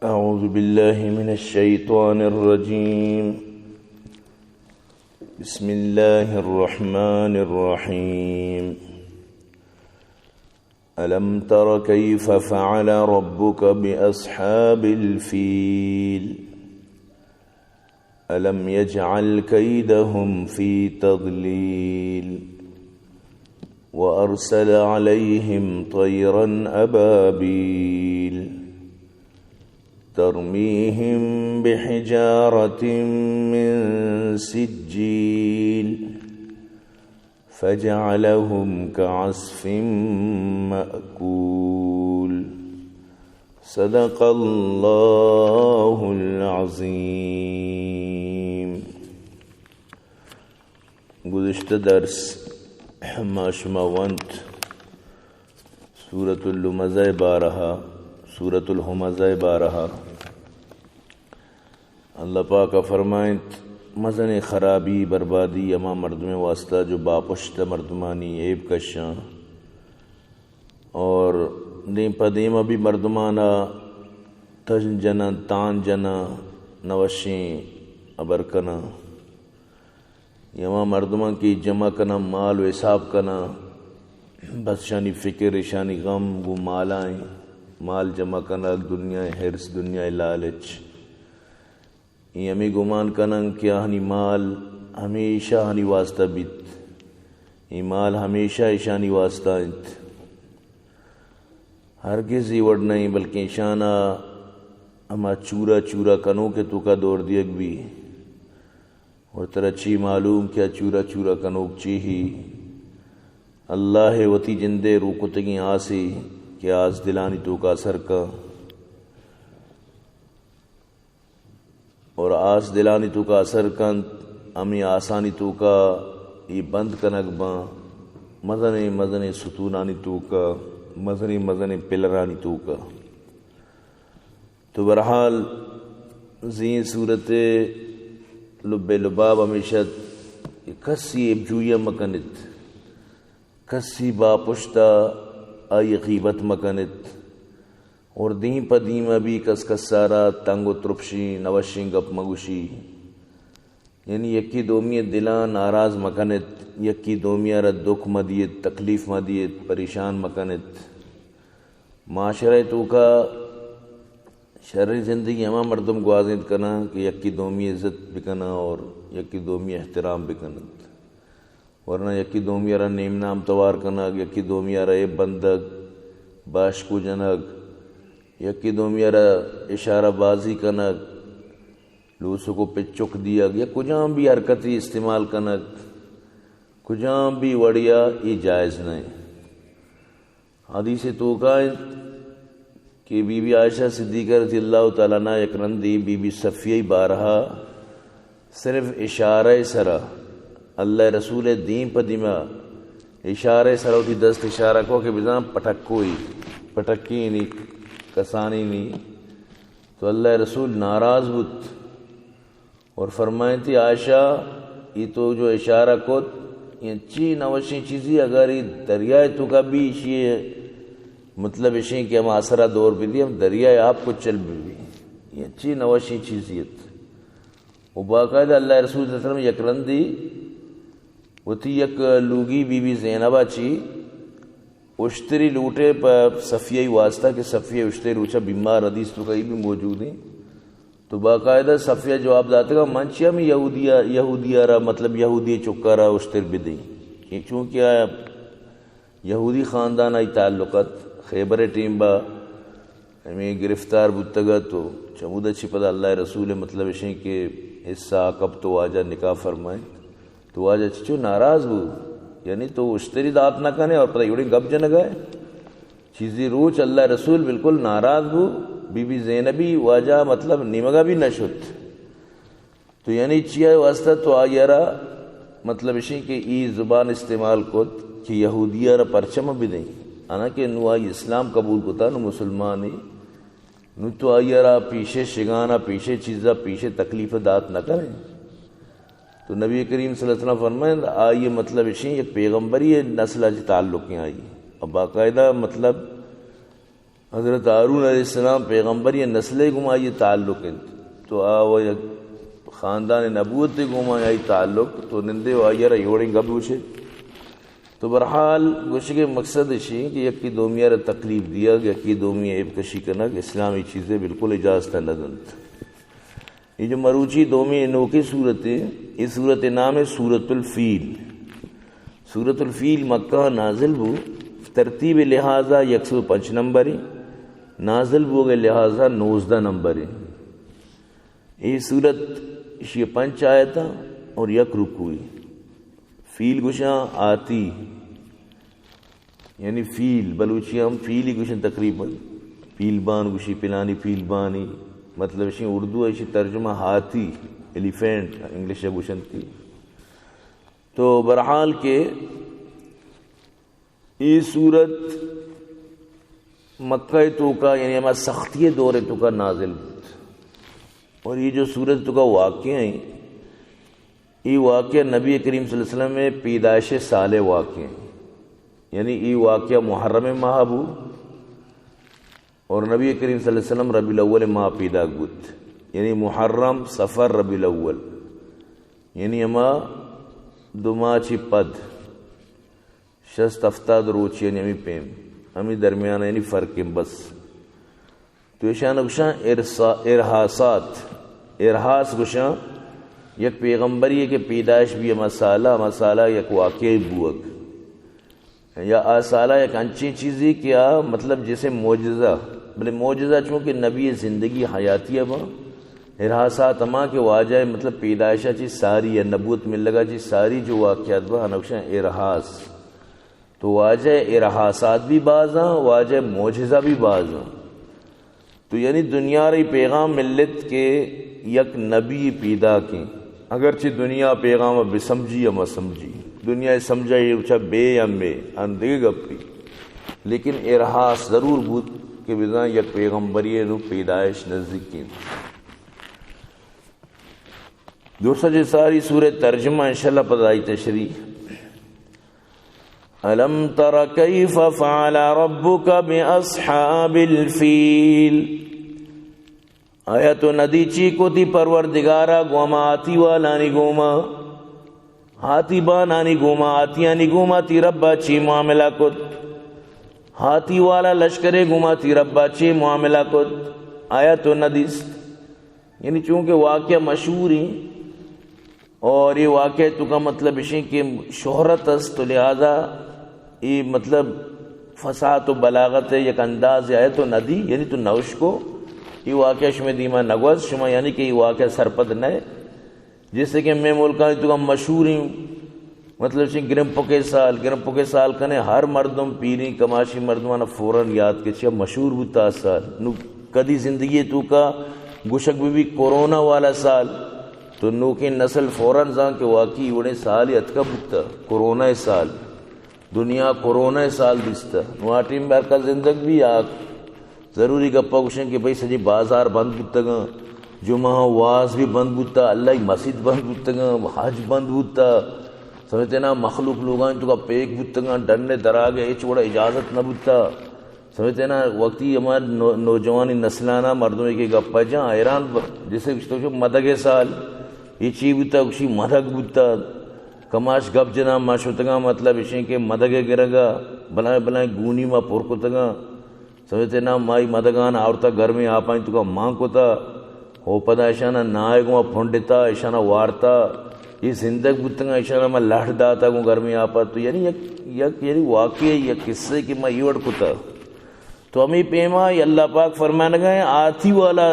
أعوذ بالله من الشيطان الرجيم. بسم الله الرحمن الرحيم. ألم تر كيف فعل ربك بأصحاب الفيل ألم يجعل كيدهم في تضليل وأرسل عليهم طيرا أبابيل ترميهم بحجارة من سجيل فجعلهم كعصف مأكول. صدق اللہ العظیم. گزشتہ درس ما شماوند سورة اللمزہ بارہا سورة الہمزہ بارہا اللہ پاک فرمائیں مزن خرابی بربادی اما مردم واسطہ جو باپشت مردمانی عیب کشاں اور دیم پدیم ابھی مردمانا تن جنا تان جنا نوشیں ابرکنا یما مردمان کی جمع کنا مال و حساب کنا بس شانی فکر شانی غم گو مالائیں مال جمع کنا دنیا حرص دنیا لالچ یہ ہمیں گمان کنن کیا ہنی مال ہمیشہ ہنی واسطہ بیت یہ مال ہمیشہ ایشانی واسطہ انت ہرگز ہی وڑ نہیں بلکہ شانہ ہما چورا چورا کنو کے تو کا دور دیگ بھی اور ترا چی معلوم کیا چورا چورا کنوک چی ہی اللہ وتی جندے روکتگی آسی کہ آس دلانی تو کا اثر کا اور آس دلانی تو کا اثر کن امی آسانی تو کا یہ بند کنک باں مزن ستونانی تو کا مزن پلرانی تو کا. تو برحال زین صورت لب لباب ہمیشہ کسی ابجویہ مکنت کسی باپشتا آئی غیبت مکنت اور دین پا دیم ابھی کس سارا تنگ و ترپشی نوشیں گپ مگوشی یعنی یکی دومیت دلان ناراض مکنت یکی دومیہ را دکھ مدیت تکلیف مدیت پریشان مکنت معاشرہ تو کا شرعی زندگی ہما مردم گوازند کنا کہ یکی دومی عزت بکنا اور یکی دومی احترام بکنت ورنہ یکی دومی را نیم نام توار کنگ یکی دومی را اے بندگ باشکو جنگ یکی دومی را اشارہ بازی کنگ لوسو کو پچک دیا یا کجام بھی حرکتی استعمال کنگ کجام بھی وڑیا یہ جائز نہیں. حدیث تو کا کہ بی بی عائشہ صدیقہ رضی اللہ تعالیٰ عنہ یک رندی بی بی صفیہ بارہا صرف اشارہ سرا اللہ رسول دین پدیمہ اشارہ سرا ہوتی دست اشارہ کو کہ بزام پٹکوئی پٹکی نہیں کسانی نہیں تو اللہ رسول ناراض بود اور فرمائیں تھی عائشہ یہ تو جو اشارہ کو یہ چی نوشیں چیزی اگر یہ دریائے تو کا بھی یہ مطلب اشیں کہ ہم آسرہ دور بھی دی ہم دریائے آپ کو چل بھی یہ چی نوشیں چیزیت وہ باقاعدہ اللہ رسول صلی اللہ علیہ وسلم یک رندی وہ تھی یک لوگی بی بی زینبہ چی اشتری لوٹے پا صفیہ واسطہ کہ صفیہ اشتری روچا بیمار حدیث تو کہیں بھی موجود ہیں تو باقاعدہ صفیہ جواب داتے گا منچیا میں یہودیہ را مطلب یہودی چکا را اشتر بھی دیں چونکہ یہودی خاندان آئی تعلقات خیبر ٹیم با ہمیں گرفتار بودتگا تو چمودہ چھپدا اللہ رسول مطلب اشیں کہ حصہ کب تو آجا نکاح فرمائیں تو آجا چچو ناراض ہو یعنی تو اشتری دات نہ کنے اور پتہ یوڑی گب جن گئے چیزی روچ اللہ رسول بالکل ناراض ہو بی بی زینبی واجہ مطلب نیمگا بھی نشت تو یعنی چیئے واسطہ تو آئیرہ مطلب اشیں کہ ای زبان استعمال کت کہ یہودیہ را پرچم بھی دیں انا کہ نو آئی اسلام قبول کتا نو مسلمانی نو تو آئیرہ پیشے شگانا پیشے چیزہ پیشے تکلیف دات نہ کریں تو نبی کریم صلی اللہ علیہ وسلم فرمائیں آئیے مطلب اشیں یہ پیغمبری نسل اج تعلق ہیں آئی اور باقاعدہ مطلب حضرت ہارون علیہ السلام پیغمبر یہ نسل گما یہ تعلق ہے تو آو خاندان نبوت گما یہ تعلق تو نندے و آئیر یوڑیں گبوچے تو برحال گوشے کے مقصد شی کہ یکی دومیہ تکلیف دیا کہ یکی دومیہ عیب کشی کرنا کہ اسلامی چیزیں بالکل اجازت لدنت. یہ جو مروچی دومی نوکی صورت ہے یہ صورت نام ہے سورۃ الفیل. سورۃ الفیل مکہ نازل بو ترتیب لہذا 105 نمبر ہے نازل بو گئے لہذا 19 نمبر ہے. یہ صورت یہ 5 آیتا اور 1 رکوع. فیل گوشاں آتی یعنی فیل بلوچی ہم فیل ہی گوشن تقریباً فیل بان گوشی پلانی فیل بانی مطلب اسی اردو ایسی ترجمہ ہاتھی ایلیفینٹ انگلش گوشن تھی. تو برحال کے یہ صورت مکہ تو کا یعنی ہمارا سختی دور تو کا نازل اور یہ جو صورت تو کا واقعہ ہیں یہ واقعہ نبی کریم صلی اللہ علیہ وسلم میں پیدائش سال واقع ہیں یعنی یہ واقعہ محرم ماہ بو اور نبی کریم صلی اللہ علیہ وسلم ربیع الاول ماہ پیدا گت یعنی محرم صفر ربیع الاول یعنی ہما دو ماہ چی پد شست افتاد روچی یعنی ہمیں پیم ہمیں درمیان یعنی فرق بس. تو اشان گشان ارحاسات ارحاس گشان یک پیغمبری ہے کہ پیدائش بھی مسالہ یک واقعی بوک یا آسالہ یک انچی چیزی کیا مطلب جیسے معجزہ بلے معجزہ چونکہ نبی زندگی حیاتیہ با ارحاسات اما کے واجہ مطلب پیدائشہ چیز ساری یا نبوت میں لگا چیز ساری جو واقعات با ہنوشن ارحاس تو واجہ ارحاسات بھی بازاں واجہ معجزہ بھی بازاں. تو یعنی دنیا رہی پیغام ملت کے یک نبی پیدا کی اگرچہ دنیا پیغام بسمجھی یا مسمجھی دنیا سمجھا یہ اچھا بے یا میں اندگے گپی لیکن ارحاس ضرور بود کہ بزاں یک پیغمبری نو پیدائش نزدیک کی. دوسرا جو ساری سورہ ترجمہ انشاءاللہ پدائی تشریح. الم تر کیف فعل ربک باصحاب الفیل آیا تو ندی چی کو تی پروردگارا گوما آتی والانی گوما ہاتھی بانانی گوما آتیانی گوما تی ربا چی معاملہ کت ہاتھی والا لشکرے گوما تی ربا چی معاملہ کت آیا تو ندیست یعنی چونکہ واقعہ مشہور ہی اور یہ واقعہ تو کا مطلب اسی کہ شہرت است تو لہذا یہ مطلب فصاحت و بلاغت ہے یک انداز ہے تو ندی یعنی تو نوش کو یہ واقعہ شما دیما نگوز شما یعنی کہ یہ واقعہ سرپد نئے جیسے کہ میں ملکانی تو کا مشہور ہی مطلب اسی گرم پکے سال کنے ہر مردم پیری کماشی مردمانہ فوراً یاد کے چھے مشہور ہوتا سال نو کدی زندگی تو کا گشک بھی کورونا والا سال تو نو کی نسل فوراً زان کے واقعی وڑے سال اتکا بکتا کورونا سال دنیا کورونا سال دستا نو آٹیم بار کا زندگ بھی آگ ضروری گپا گوشن کہ بھئی سجی بازار بند بودتا گا جمعہ واز بھی بند بودتا اللہ مسجد بند بودتا گا حج بند بودتا سمجھتے نا مخلوق لوگان تو کا پیک بودتا گا ڈنڈے دراغے ایچ وڑا اجازت نہ بودتا سمجھتے نا وقتی ہمارے نوجوانی نسلانہ مردوں کے گپا جہاں ایران جیسے مدگ سال یہ چی بودتا کچھ مدگ بودتا کماش گپ جنا ماشوتگا مطلب اسی کہ مدگے گرگا بلائیں گونی ما پورکتگا سمجھتے نا مائی مدگان آورتا گھر میں آپائیں تو کا ماں کو تا ہو پدا اشانہ نائے گو پھونڈتا اشانہ وارتا یہ زندگ بودتگا اشانہ میں لڑ داتا گو گھر میں آپا تو یعنی یعنی واقعی یک قصے کہ میں یوڑ کتا تو ہمیں پیما یہ اللہ پاک فرمانے گئے آتی والا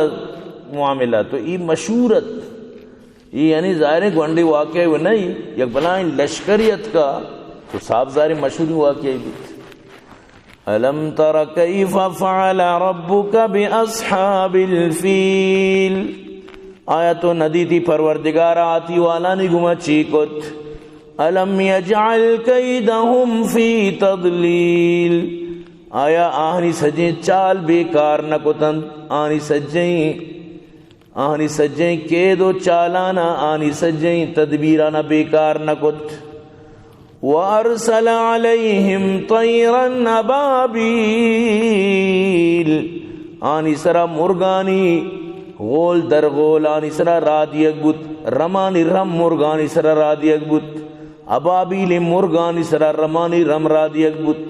معاملہ تو یہ مشہورت یہ یعنی ظاہر گونڈی واقعی وہ نہیں یک بلائیں لشکریت کا تو صاحب ظاہر مشہوری واقعی بھی. الم تر کیف فعل ربک باصحاب الفیل آیا تو ندی تی پروردگار آتی والا نی گما چیکت الم یجعل کیدہم فی تضلیل آیا آہنی سجیں چال بیکار نکتن آہنی سجیں کے دو چالانا آنی سجیں تدبیرانا بیکار نکت وَأَرْسَلَ عَلَيْهِمْ طَيْرًا أَبَابِيلَ آنی سرا مرگانی غول در غول آنی سرا رادیگ بوت رمانی رم مرگانی سرا رادیگ بوت ابابیل مرگانی سرا رمانی رم رادیگ بوت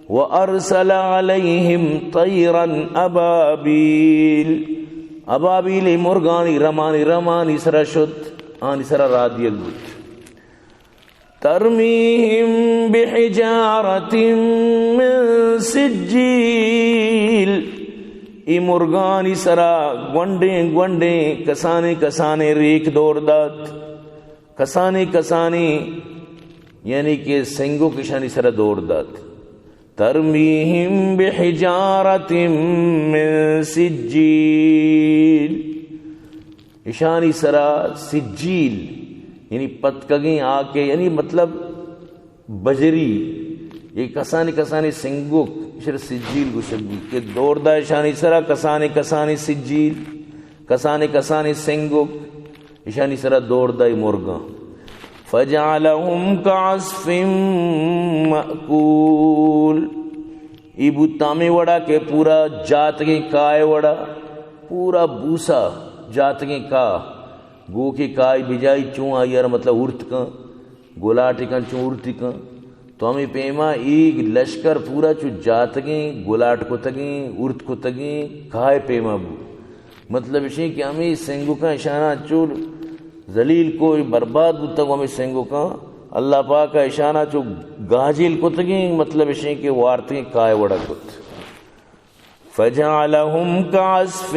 وَأَرْسَلَ عَلَيْهِمْ طَيْرًا أَبَابِيلَ ابابیل مرگانی رمانی رمانی سرا شد آنی سرا رادیگ بوت ترمیہم بحجارت من سجیل ای مرگانی سرا گونڈیں گونڈیں کسانے کسانے ریک دور داد کسانے کسانے یعنی کہ سنگوں کی شانی سرا دور داد ترمیہم بحجارت من سجیل اشانی سرا سجیل یعنی پتکگیں آکے یعنی مطلب بجری یہ کسانی کسانی سنگوک اشار سجیل گوشگی کہ دور دا اشانی سرا کسانی کسانی سجیل کسانی کسانی سنگوک اشانی سرا دور دا مرگا فجعلہم کعصف مأکول ای بوتامی وڑا کہ پورا جاتگیں کائے وڑا پورا بوسا جاتگیں کا گو کی کائی بجائی چون آئی یار مطلب ارت کن گلاٹی کن چون ارتی کن تو ہمیں پیما ایک لشکر پورا چو جاتگیں گلاٹ کو تگیں ارت کو تگیں کھائے پیما بو مطلب اسی کہ ہمیں سنگو کا اشانہ چو ذلیل کو برباد بوتا کو ہمیں سنگو کا اللہ پاک کا اشانہ چو گاجیل کو تگیں مطلب اسی کہ وارتگیں کھائے وڑا کت فجعلہم کعصف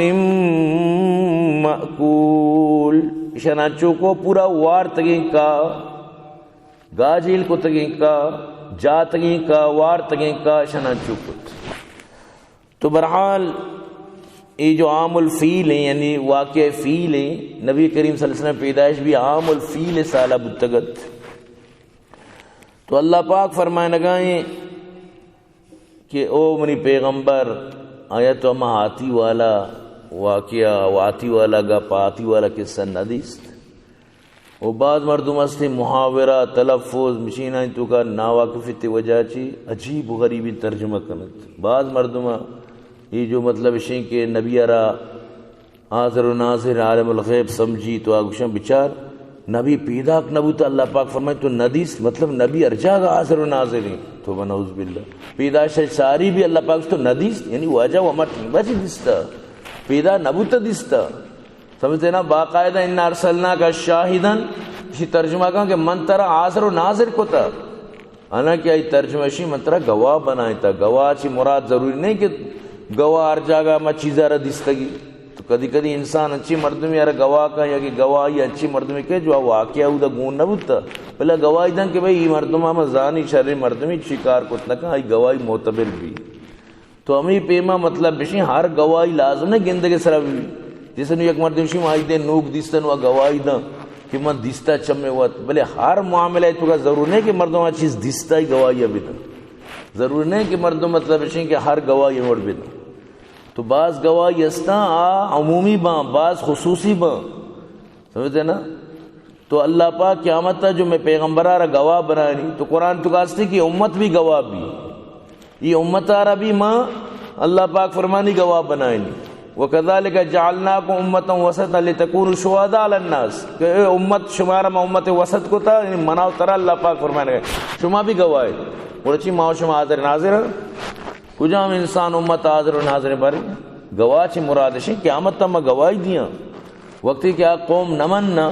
مأکول اشانچو کو پورا وار تگیں کا گاجیل کو تگیں کا جا تگیں کا وار تگیں کا اشانچو کو تو برحال یہ جو عام الفیل ہیں یعنی واقع فیل ہیں نبی کریم صلی اللہ علیہ وسلم پیدائش بھی عام الفیل سالہ بتگت تو اللہ پاک فرمائے لگائیں کہ او منی پیغمبر آیا تو ہم ہاتھی والا واقعہ واتی والا گا پاتی والا قصہ ندیست و بعض مردم استے محاورہ تلفظ مشینہ تو کا ناواقفیت وجہ چی عجیب و غریبی ترجمہ کنت بعض مردم یہ جو مطلب شیں کہ نبی ارا حاضر و ناظر عالم الغیب سمجھی تو آگوشن بچار نبی پیدا نبوتا اللہ پاک فرمائے تو ندیست مطلب نبی ارجا گا حاضر و ناظر ہیں تو بنعوذ باللہ پیدا ساری بھی اللہ پاک تو ندیست یعنی واجہ وما ٹھیبا چی دیستا پیدا نبوتا دیستا سمجھتے نا باقاعدہ ان ارسلنا کا شاہدن اسی ترجمہ کہاں کہ من ترہ حاضر و ناظر کو تا حالانکہ یہ ترجمہ اسی من ترہ گواہ بنائے تا گواہ چی مراد ضروری نہیں کہ گواہ ہر جاگہ ما چیزہ رہ دیستگی تو کدی کدی انسان اچھی مردمی یار گواہ کا یا کہ گواہی اچھی مردمی کہ جو واقعہ ہو دا گون نہ بودتا پہلا گواہی دن کہ بھئی یہ مردمہ مزانی شر مردمی شکار کتنا کہا یہ گواہی معتبر بھی تو ہمیں پیما مطلب بشی ہر گواہی لازم ہے گندگی سرہ بھی جیسے نو یک مردم شیم آئی دے نوک دیستا نو گواہی دا کہ من دیستا چمے ہوا بلے ہر معاملہ تو کا ضرور نہیں کہ مردمہ چیز دیستا ہی گواہی بھی دا ضرور نہیں کہ مردم مطلب بشی کہ ہر گواہی وڑ بھی دا تو بعض گواہی استا عمومی باں بعض خصوصی باں سمجھتے نا تو اللہ پاک قیامت تا جو میں پیغمبرہ را گواہ بنانی تو قرآن تو کہاستے کہ امت بھی گواہ بھی یہ امت آرہ بھی ماں اللہ پاک فرمانی گواہ بنائنی وَكَذَلِكَ جَعَلْنَاكُمْ أُمَّةً وَسَطًا لِتَكُونُوا شُهَدَاءَ عَلَى النَّاسِ کہ امت شمارہ میں امت وسط کو تا مناو ترہ اللہ پاک فرمانے گئے شما بھی گواہ ہے اور اچھی ماں شما حاضر ناظر ہے کجا ہم انسان امت حاضر و ناظر باری گواہ چی مرادشیں قیامت تا میں گواہی دیا وقتی کیا قوم نمن نہ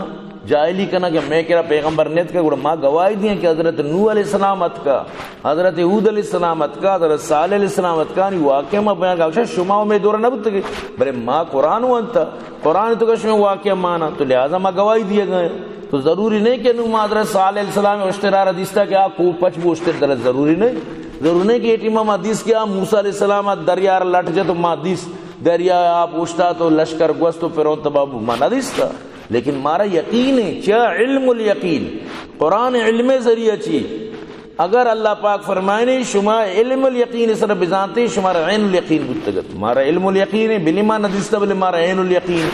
جاہلی کنا کہ میں کہا پیغمبر نیت کا گوڑا ماں گواہی دیا کہ حضرت نوح علیہ السلامت کا حضرت ہود علیہ السلامت کا حضرت صالح علیہ السلامت کا واقعہ میں بیان کا شما میں دورہ نہ بتا کہ بلے ماں قرآن وانتا قرآن تو کہ شما واقعہ مانا تو لہذا ماں گواہی دیا گئے تو ضروری نہیں کہ نوح حضرت صالح علیہ السلام اشترار حدیثتا کہ آپ کو پچ وہ اشتر درست ضروری نہیں کہ ایٹیمہ حدیث کیا موسیٰ علیہ السلام دریا لٹ جا تو حدیث دریا آپ اشتا تو لشکر گوست تو پھر تباب مانا حدیث تھا لیکن مارا یقین ہے کیا علم الیقین قرآن علم ذریعہ چی اگر اللہ پاک فرمائے نہیں شما علم الیقین سر بزانتے شمارا عین الیقین بتگت مارا علم الیقین ہے بلی ما ندیستا بلی مارا عین الیقین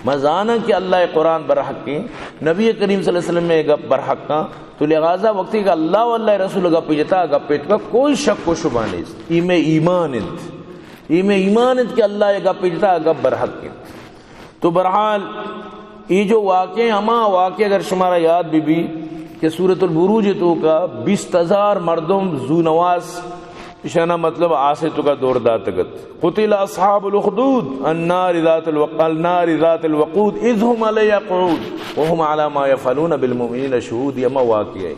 مزانہ کہ اللہ قرآن برحق کی نبی کریم صلی اللہ علیہ وسلم میں گپ برحق کا تو لہذا وقتی کہ اللہ واللہ رسول گپ جتا گپ پیت کا کوئی شک و شبہ نہیں ایم ایمانت کہ اللہ گپ جتا گپ برحق کی. تو بہرحال یہ جو واقع اما واقع اگر شمارا یاد بھی کہ سورۃ البروج تو کا 20,000 مردم زو نواز اشانہ مطلب آسے تو کا دور داتگت قتل اصحاب الاخدود النار ذات الوقود اذ هم علیہا قعود وهم علی ما یفعلون بالمؤمنین شہود. اما واقع ہے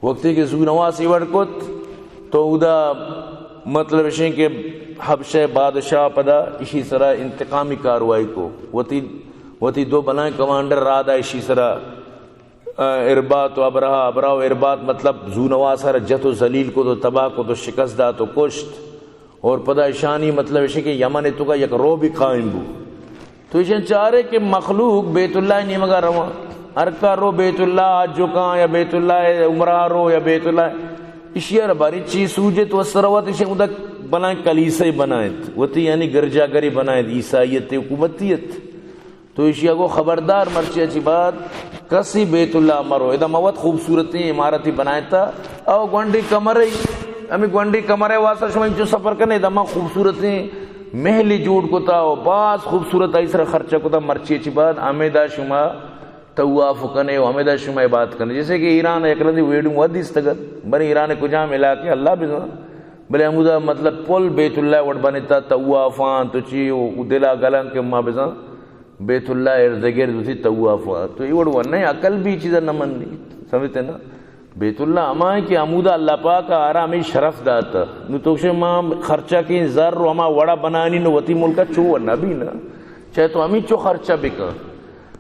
وقتی کہ زو نواز ایوڑ کت تو ادا مطلب اشیں کہ حبشہ بادشاہ پدا اسی طرح انتقامی کاروائی کو وتی دو بلائیں کمانڈر رادا اسی طرح اربات و ابرہ و اربات مطلب زو نواز ہر جت و ذلیل کو تو تباہ کو تو شکست دا تو کشت اور پدا اشانی مطلب اسی کہ یمن تو کا یک رو بھی قائم بو. تو اشن چارے کہ مخلوق بیت اللہ نہیں مگا رواں ارکا رو بیت اللہ آج جو کہاں یا بیت اللہ عمرہ رو یا بیت اللہ اشیار باری چیز سوجت و سروت اشن ادھا بنائیں کلیسے بنائیں وتی یعنی گرجا گری بنائیں عیسائیت حکومتیت. تو اشیاء کو خبردار مرچی اچھی بات کسی بیت اللہ مرو ادا موت خوبصورتی عمارتی بنائے تھا او گونڈی کمرے ہمیں گونڈی کمرے واسطہ شما جو سفر کرنے ادا ما خوبصورتی محلی جوڑ کو تھا اور بعض خوبصورت ایسر خرچہ کو تھا مرچی اچھی بات امیدہ شما تواف کنے و امیدہ شما عبادت کرنے جیسے کہ ایران ایک رضی ویڈیو مودیس تگت بنی ایران کو جہاں ملا کے اللہ بھی بلے ہمودہ مطلب پل بیت اللہ وڑ بنیتا توافان تو چی دلا گلن کے ماں بزن بیت اللہ ارزگیر دوتی توافان تو یہ وڑ ورنہ عقل بھی چیزا نمن نہیں سمجھتے نا. بیت اللہ اما ہے کہ عمودہ اللہ پاک آرہ ہمیں شرف داتا نو توکشے ماں خرچہ کی زر و ہما وڑا بنانی نو وطی ملکہ چو ورنہ بھی نا چاہے تو ہمیں چو خرچہ بکا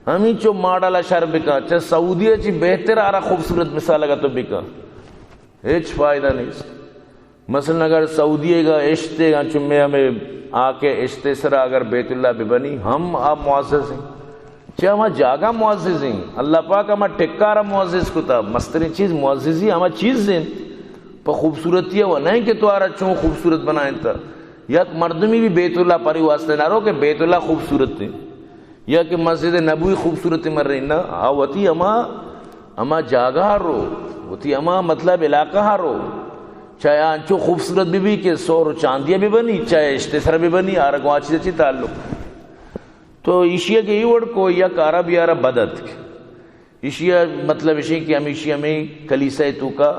ہمیں چو ماڈالا شر بکا چاہے سعودیہ چی بہتر آرہ خوبصورت مثال لگا تو بکا ہیچ فائدہ نہیں. مثلا اگر سعودیہ کا اشتے گا چمیں ہمیں آ کے اشتے سرا اگر بیت اللہ بھی بنی ہم آپ معزز ہیں چاہے ہمیں جاگہ معزز ہیں اللہ پاک ہمیں ٹکارہ معزز کو تھا مستری چیز معززی ہمیں چیز دیں پا خوبصورتی ہے وہ نہیں کہ تو آرہ چون خوبصورت بنائیں تھا یا مردمی بھی بیت اللہ پاری واسطے نہ رو کہ بیت اللہ خوبصورت ہیں یا کہ مسجد نبوی خوبصورتی مر رہی نا آواتی ہمیں جاگہ رو وتی ہمیں مطلب علاقہ رو چاہے آنچو خوبصورت بھی کہ سور چاندیہ بھی بنی چاہے اشتسر بھی بنی آرہ کو آچی اچھی تعلق. تو ایشیا کے ایوڑ کو یا کارا بھی آرہ بدت ایشیا مطلب اسی کہ ہم ایشیا میں کلیسہ تو کا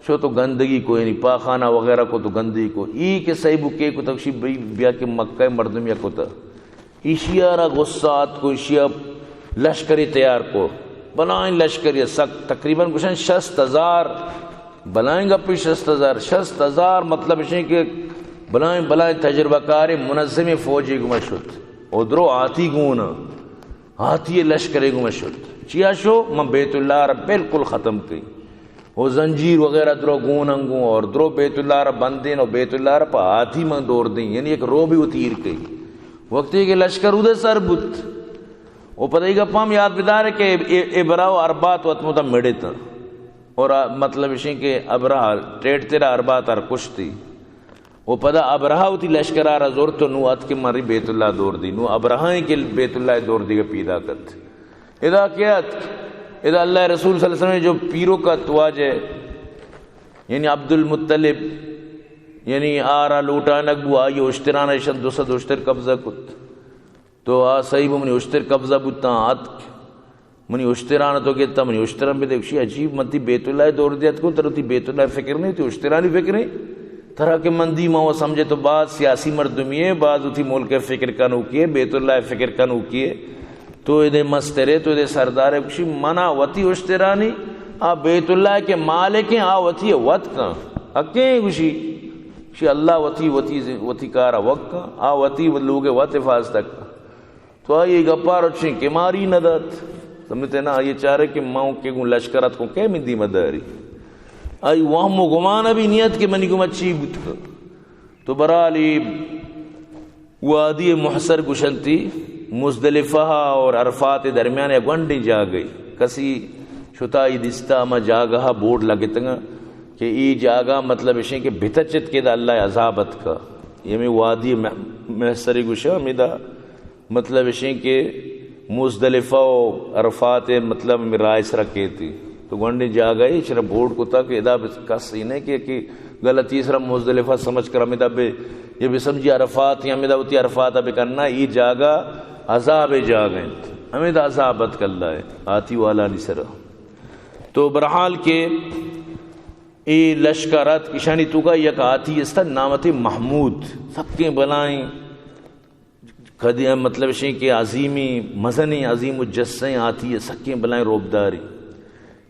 شو تو گندگی کو یعنی پاخانہ وغیرہ کو تو گندگی کو ای کے صحیح بکے کو تکشیب بیا کے مکہ مردمیہ کو تا ایشیا را غصات کو ایشیا لشکری تیار کو بنائیں لشکری سخت تقریباً کچھ 60,000 بلائیں گا پی 60,000 مطلب اسی کہ بلائیں تجربہ کار منظم فوجی گمشت ادھرو آتی گونا آتی لشکرے گمشت چیا شو میں بیت اللہ رب بالکل ختم کی وہ زنجیر وغیرہ درو گوننگوں اور درو بیت اللہ رب بندین اور بیت اللہ رب آتی میں دور دیں یعنی ایک رو بھی اتیر گئی وقتی کہ لشکر ادھر سر بت وہ پتہ ہی گا پام یاد بدار ہے کہ ابراہ و اربات وطمتا مڑے تا اور مطلب اسی کہ ابراہ ٹیٹ تیرا اربات ار کشتی وہ پدا ابراہ ہوتی لشکر آرہ زور تو نو آت کے ماری بیت اللہ دور دی نو ابراہیں کے بیت اللہ دور دی کا پیدا کرت ادا کیا ادا اللہ رسول صلی اللہ علیہ وسلم جو پیروں کا تواج ہے یعنی عبد المطلب یعنی آرہ لوٹا نگبو آئی اشترانہ شد دو صد اشتر قبضہ کت تو صحیح منی اشتر قبضہ بتا آت منی اشترانہ تو کہتا منی اشتران بھی دیکھشی عجیب منتی بیت اللہ دور دیت کو تر تی بیت اللہ فکر نہیں تی اشترانی فکر نہیں طرح کے مندی ماں وہ سمجھے تو بعض سیاسی مردمی ہے بعض اتی ملک فکر کنو کیے بیت اللہ فکر کنو کیے تو ادھے مسترے تو ادھے سردار ہے کچھ منع وطی اشترانی بیت اللہ کے مالک ہیں وطی وط کا اکیں کچھ اللہ وطی کارا وقت کا وطی لوگ وط حفاظ تک تو آئیے گپار اچھیں کہ ماری ندت سمجھتے نا یہ چاہ رہے کہ ماں کے گن لشکرات کو کہ مندی مداری آئی وہم و گمان بھی نیت کے منی کو اچھی بت کا تو برالی وادی محصر گشنتی مزدلفہ اور عرفات درمیان گنڈی جا گئی کسی شتائی دستا ما جاگہ بورڈ لگتنگا کہ ای جاگہ مطلب اشیں کہ بھتچت کے دا اللہ عذابت کا یہ میں وادی محصر گشا میں دا مطلب اشیں کہ مزدلفہ و عرفات مطلب رائس رکھے تھی تو گنڈی جا گئے شرف بورڈ کو تک ادا کس سینے کہ غلطی سر مزدلفہ سمجھ کر ہمیں دب یہ بھی سمجھی عرفات یا ہمیں ہوتی عرفات اب کرنا یہ جاگا عذاب جاگیں ہمیں دا عذابت کر ہے آتی والا نہیں سر تو برحال کے ای لشکرات کشانی تو کا یک آتی اس تا نامت محمود سکیں بلائیں قدیم مطلب شیں کہ عظیمی مزنی عظیم الجسیں آتی ہے سکیں بلائیں روبداری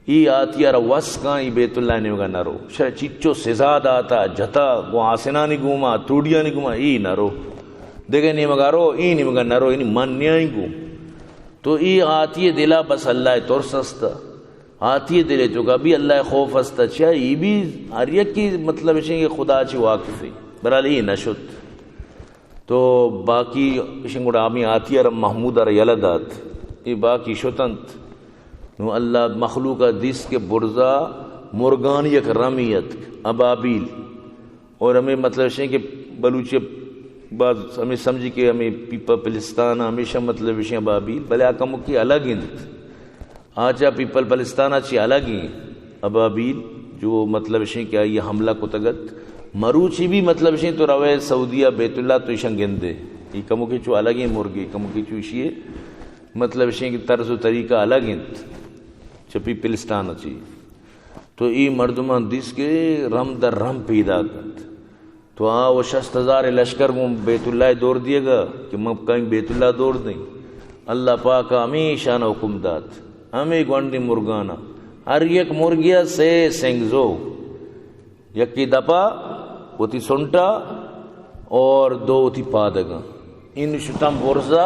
ای آتی ہے وسکاں ای بیت اللہ نے نہ رو شر چچو سزاد آتا جتا وہ آسنا نہیں گوما توڑیا نہیں گوما ای نہ رو دیکھے نہیں مگا رو ای نہیں مگا نہ رو ای منیا ہی گو تو ای آتی ہے دلا بس اللہ تور سستا آتی ہے دلے تو کبھی اللہ خوف استا چاہے ای بھی ہر یک کی مطلب شیں کہ خدا چی واقف ہے برحال ای نشد تو باقی شنگوڑ آمی آتی ہے محمود ار یلدات ای باقی شتنت نو اللہ مخلوق دیس کے برزا مرغان یک رمیت ابابیل اور ہمیں مطلب شیں کہ بلوچ بعض ہمیں سمجھی کہ ہمیں پیپا پلستان ہمیشہ مطلب وشیں ابابیل بلے آکا مکی الگ ہیں آجا پیپل پلستان اچھی الگ ہیں ابابیل جو مطلب شیں کہ یہ حملہ کو تگت مروچی بھی مطلب شیں تو روے سعودیہ بیت اللہ تو ایشن گندے یہ کمو کے چو الگ ہیں مرگی کمو کے چو ایشیے مطلب شیں کہ طرز و طریقہ الگ ہیں چپی پلستان اچھی تو ای مردمان دیس کے رم در رم پیدا کرد تو وہ 60,000 لشکر وہ بیت اللہ دور دیے گا کہ مب کہیں بیت اللہ دور دیں اللہ پاک ہمیشہ نہ حکم دات ہمیں گوانڈی مرگانا ہر یک مرگیا سے سنگزو یکی دپا وہ تی سنٹا اور دو تی پادگا ان شتم برزا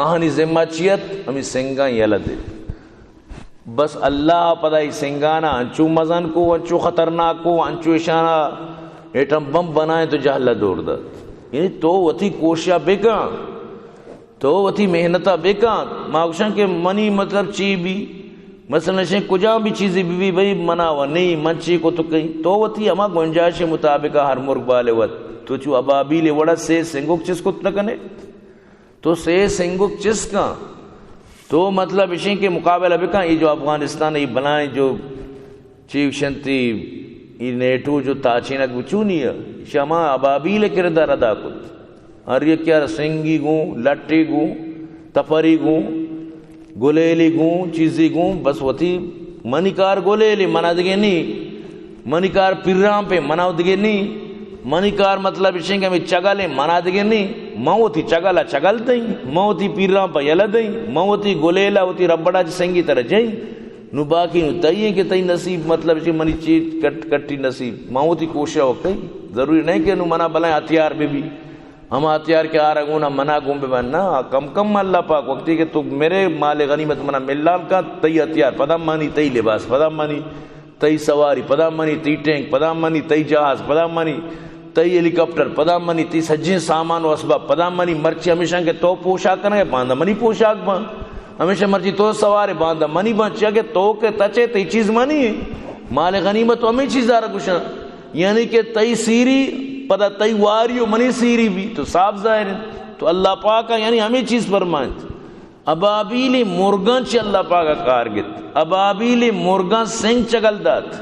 آہنی ذمہ چیت ہمیں سنگاں یلا دے بس اللہ پدائی سنگانا انچو مزن کو انچو خطرناک کو انچو اشانہ ایٹم بم بنائے تو جہلہ دور دا یعنی تو وتی کوشیا بیکاں تو وتی محنتہ بیکاں ماکشن کے منی مطلب چی بھی مثلا شیں کجا بھی چیزیں بھی بھئی مناوا نہیں من چی کو تو کہیں تو وتی اما گنجائش مطابقہ ہر مرگ بالے وط تو چو ابابیل وڑا سے سنگوک چس کو تکنے تو سے سنگوک چس کا تو مطلب اشیں کے مقابلہ بکاں یہ جو افغانستان یہ بنائیں جو چیو شنتی یہ نیٹو جو تاچینک بچونی ہے شما ابابیل کردار ادا کت اور یہ کیا سنگی گوں لٹی گوں تپری گوں گلیلی گوں چیزی گوں بس وتی منیکار گلیلی منا دگے نہیں منیکار پیرام پہ منا دگے نہیں منیکار مطلب اشیں کہ ہمیں چگلیں منا دگے نہیں موتی چگلا چگل دیں موتی پیرام پہ یلا دیں موتی گلیلا ہوتی ربڑا جی سنگی طرح جائیں نو باقی نو تئیے کہ تئی نصیب مطلب اسی منی چیز کٹی نصیب ماوتی کوشش ہو کئی ضروری نہیں کہ نو منا بلائیں ہتھیار بھی ہم ہتھیار کے آ رہا نہ منا گوں بے بنا کم کم اللہ پاک وقتی کہ تو میرے مال غنیمت منا ملال کا تئی ہتھیار پدا مانی تئی لباس پدا مانی تئی سواری پدا مانی تئی ٹینک پدا مانی تئی جہاز پدا مانی تئی ہیلی کاپٹر پدا مانی تئی سجین سامان و اسباب پدا مانی مرچی ہمیشہ کہ تو پوشاک کرنے باندھا منی پوشاک باندھ ہمیشہ مرضی تو سوارے باندھا منی بچیا کہ تو کہ تچے تی چیز منی ہے مال غنیمت تو ہمیں چیز آرہ کشاں یعنی کہ تی سیری پدا تی واریو منی سیری بھی تو صاف ظاہر ہے تو اللہ پاکا یعنی ہمیں چیز فرمائیں ابابیل مرگان چی اللہ پاکا کارگت ابابیل مرگان سنگ چگل دات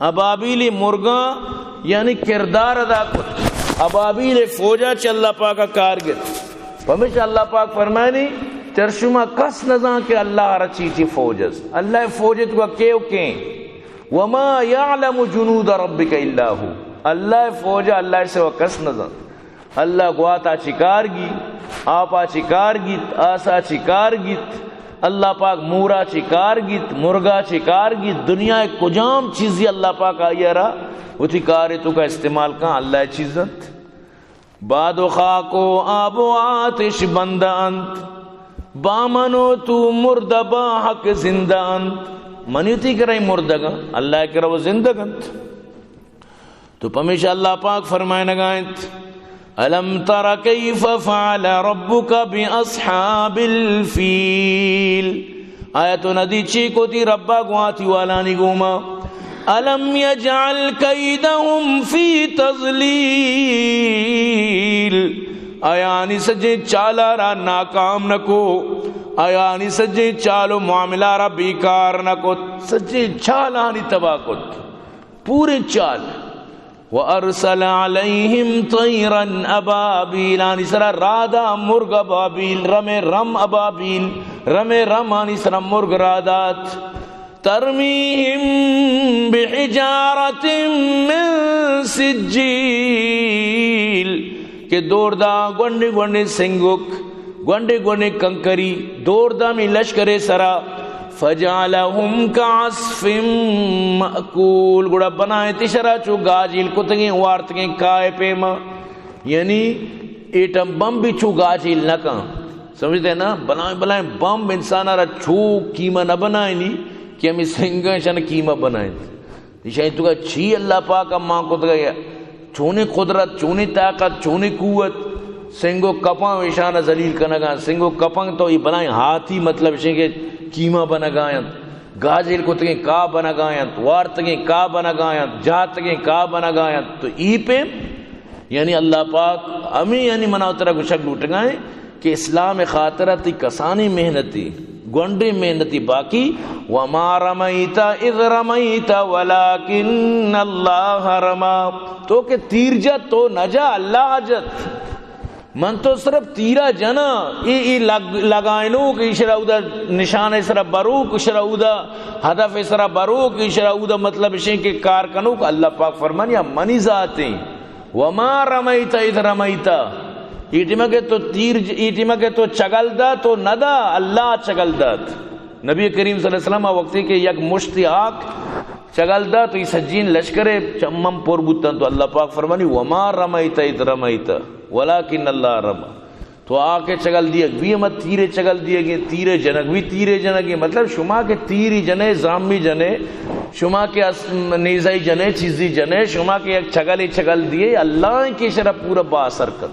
ابابیل مرگان یعنی کردار ادا کت ابابیل فوجا چی اللہ پاکا کارگت ہمیشہ اللہ پاک فرمائنی ترشمہ کس نظام کہ اللہ رچی تھی فوجز اللہ فوجت کو کیوں کیں وما یعلم جنود ربک الا ہو اللہ فوجا اللہ سے وہ کس نظام اللہ گواتا چکار گی آپا چکار گیت آسا چکار گیت اللہ پاک مورا چکار گیت مرگا چکار گیت دنیا کجام چیزی اللہ پاک آئی رہا وہ تھی کاری تو کا استعمال کہاں اللہ چیزت باد و خاک و آب و آتش بندہ انت بامنو تو مردہ با حق زندہ انت منیتی کرائی مردگا اللہ کرا وہ زندگ انت تو پمیشہ اللہ پاک فرمائے نگائنت الم تر کیف فعل ربک باصحاب الفیل آیتو ندی چیکو تی ربا گواتی والانی گوما الم یجعل کیدہم فی تضلیل آیانی سجے چالا را ناکام نکو آیا نی سجے چالو معاملہ را بیکار نہ کت سجے چالانی تباہ کت پورے چال وَأَرْسَلَ عَلَيْهِمْ طَيْرًا أَبَابِيلَ آنی سرا رادا مرغ ابابیل رم ابابیل رم آنی سرا مرغ رادات ترمیہم بحجارت من سجیل کہ دوردہ گونڈے گونڈے سنگک گونڈے گونڈے کنکری دوردہ میں لشکر سرا فجعلہم کعصف مأکول گوڑا بنائے تشرا چو گاجیل کتگیں وارتگیں کائے پیما یعنی ایٹم بم بھی چو گاجیل نہ کہاں سمجھتے ہیں نا بنائیں بم انسان را چھو کیمہ نہ بنائیں نہیں کہ ہمیں سنگیں شان کیمہ بنائیں شاید تو کہا چھی اللہ پاک ماں کو تو گیا چونے قدرت چونے طاقت چونے قوت سنگو کپاں ویشانہ ذلیل کنگا سنگو کپاں تو یہ بنائیں ہاتھی مطلب کہ کیمہ بنگائیں گاجل کو تگیں کا بنگائیں وار تگیں کا بنگائیں جا تگیں کا بنگائیں تو ای پہ یعنی اللہ پاک ہمیں یعنی مناو طرح گشک لوٹ گائیں کہ اسلام خاطرہ تی کسانی محنتی گونڈے محنتی باقی وَمَا رَمَيْتَ اِذْ رَمَيْتَ وَلَكِنَّ اللَّهَ رَمَا تو کہ تیر جت تو نجا اللہ جت من تو صرف تیرا جنا ای لگائنو کہ شراؤدہ نشان اسرا بروک شراؤدہ ہدف اسرا بروک شراؤدہ مطلب اشیں کہ کارکنو کہ اللہ پاک فرمانیا منی ذاتیں وَمَا رَمَيْتَ اِذْ رَمَيْتَ ایٹیمہ کے تو تیر ایٹیمہ کے تو چگل دا تو ندا اللہ چگل دات نبی کریم صلی اللہ علیہ وسلم وقتی کہ یک مشتی آک چگل دا تو یہ سجین لشکرے چمم پر بوتن تو اللہ پاک فرمانی وَمَا رَمَيْتَ اِذْ رَمَيْتَ وَلَكِنَّ اللَّهَ رَمَا تو آکے چگل دیا بھی ہمیں تیرے چگل دیا گئے تیرے جنک بھی تیرے جنک مطلب شما کے تیری جنے زامی جنے شما کے نیزائی جنے چیزی جنے شما کے ایک چگل دیے اللہ کی شرح پورا با اثر کر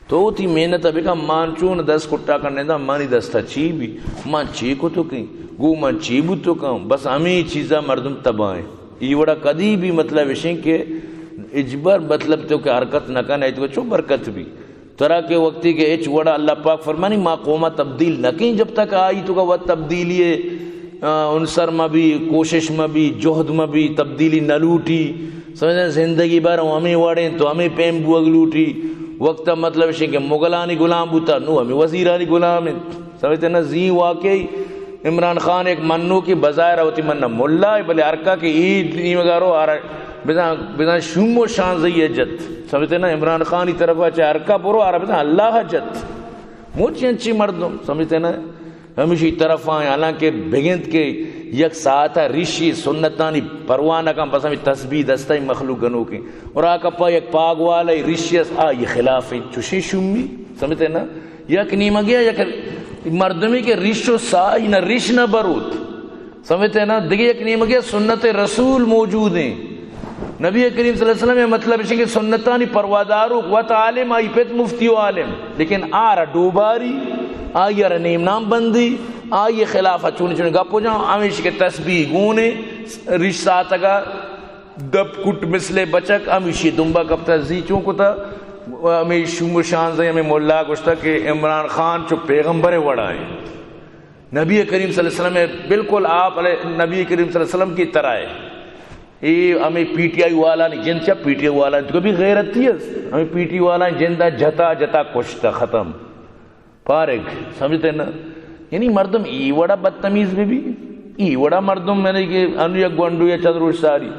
تو تی محنت ابھی کا مان چون 10 کٹا کرنے دا مانی دستا چی بھی مان چی کو تو کہیں گو مان چی بو تو کہوں بس ہمیں چیزا مردم تباہیں یہ وڑا کدی بھی مطلب اشیں کہ اجبر مطلب تو کہ حرکت نہ کرنا ہے تو چو برکت بھی طرح کے وقتی کہ اچ وڑا اللہ پاک فرمانی ما قومہ تبدیل نہ کہیں جب تک آئی تو کہ وہ تبدیلی انصر میں بھی کوشش میں بھی جہد میں بھی تبدیلی نہ لوٹی سمجھیں زندگی بار ہمیں وڑیں تو ہمیں پیم بوگ لوٹی وقت مطلب ہے کہ مغلانی غلام بوتا نو ہمیں وزیرانی غلام سمجھتے نا زی واقعی عمران خان ایک منو کی بظاہر ہوتی منہ ملا بلے ارکا کی عید نہیں وگارو آ رہا بزان شوم و شان زی جت سمجھتے نا عمران خانی طرف چاہے ارکا پورو آ رہا بزان اللہ جت موچی انچی مردوں سمجھتے نا ہمیشی طرف آئیں حالانکہ بگند کے یک ساعتہ ریشی سنتانی پروانہ کا بس ہمیں تسبیح دستائی مخلوق گنو کی اور آکا پا یک پاگ والا ریشی یہ خلاف ہے چوشی شمی سمجھتے نا یک نیمہ گیا یک مردمی کے ریش و سائی نہ ریش نہ بروت سمجھتے نا دیکھیں یک نیمہ گیا سنت رسول موجود ہیں نبی کریم صلی اللہ علیہ وسلم مطلب ہے کہ سنتانی پروادارو قوت عالم آئی پیت مفتی و عالم لیکن آرہ ڈوباری آئی رہ نیم نام بندی آئی خلافہ چونے چونے گا پو جاؤں ہمیشہ کے تسبیح گونے ریش ساتا گا دب کٹ مسلے بچک ہمیشہ دنبا کب تا زی چونکو تا ہمیں شوم شان زی ہمیں مولا گوشتا کہ عمران خان چو پیغمبر وڑائیں نبی کریم صلی اللہ علیہ وسلم بالکل آپ نبی کریم صلی اللہ علیہ وسلم کی طرح ہے یہ ہمیں پی ٹی آئی والا نہیں جن چا پی ٹی آئی والا تو کبھی غیرت تھی ہمیں پی ٹی والا جندہ جتا جتا کشتا ختم پارک سمجھتے نا یعنی مردم ای وڑا بدتمیز میں بھی ای وڑا مردم میں نے کہ انو یک گونڈو یا چدروش ساری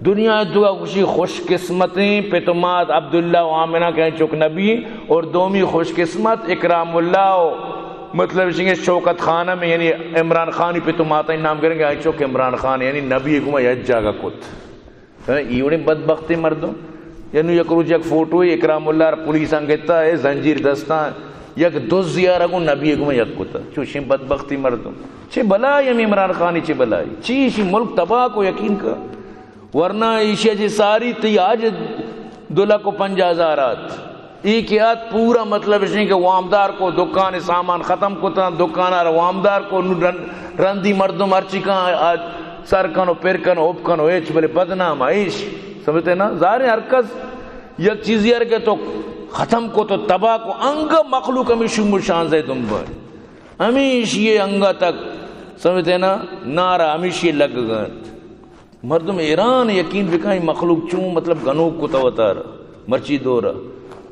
دنیا دعا خوشی خوش قسمتیں پیتمات عبداللہ و آمنہ کہیں چک نبی اور دومی خوش قسمت اکرام اللہ و مطلب اسے شوکت خانہ میں یعنی عمران خانی پہ تم آتا ہی نام کریں گے آئی چوک عمران خان یعنی نبی کو یہ جاگا کت ایوڑی بدبختی مردوں یعنی یک روز یک فوٹو اکرام اللہ پولیس انگیتا ہے زنجیر دستان یک دوست زیارہ کو نبی کو یک کتا چوشی بدبختی مردوں چھ بلائی ہم عمران خانی چھ بلائی چیشی ملک تباہ کو یقین کا ورنہ ایشیا جی ساری تی آج 2,50,000 ایک یاد پورا مطلب اس نے کہ وامدار کو دکان سامان ختم کتا دکان آر وامدار کو رندی مردم ارچی کان سر کنو پیر کنو اوپ کنو ایچ بلے بدنام ایش سمجھتے نا ظاہر ہرکس یک چیزی ہے کہ تو ختم کو تو تباہ کو انگ مخلوق ہمیں شم شان سے تم پر ہمیش یہ انگا تک سمجھتے نا نارا ہمیش یہ لگ گئے مردم ایران یقین بکھائی مخلوق چون مطلب گنوک کو توتار مرچی دورا